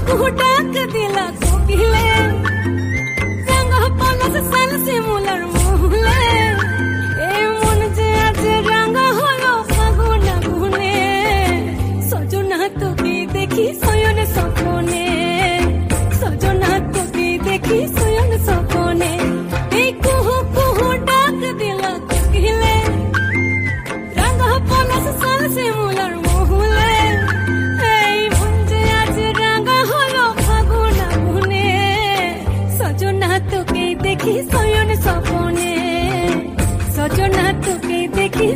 কুহু ডাক দিলা কোকিলে রঙ পলাশ সাল শিমুলার মুহলে এই মন যে আজ রঙ হলো ফাগুন আগুনে সজনা তোকে দেখি শয়ন স্বপ্নে সজনা তোকে দেখি শয়ন স্বপ্নে এই কুহু কুহু ডাক দিলা কোকিলে রঙ পলাশ সাল শিমুলার মুহলে এই মন যে আজ রঙ হলো ফাগুন আগুনে সজনা তোকে দেখি শয়ন স্বপ্নে সজনা তোকে দেখি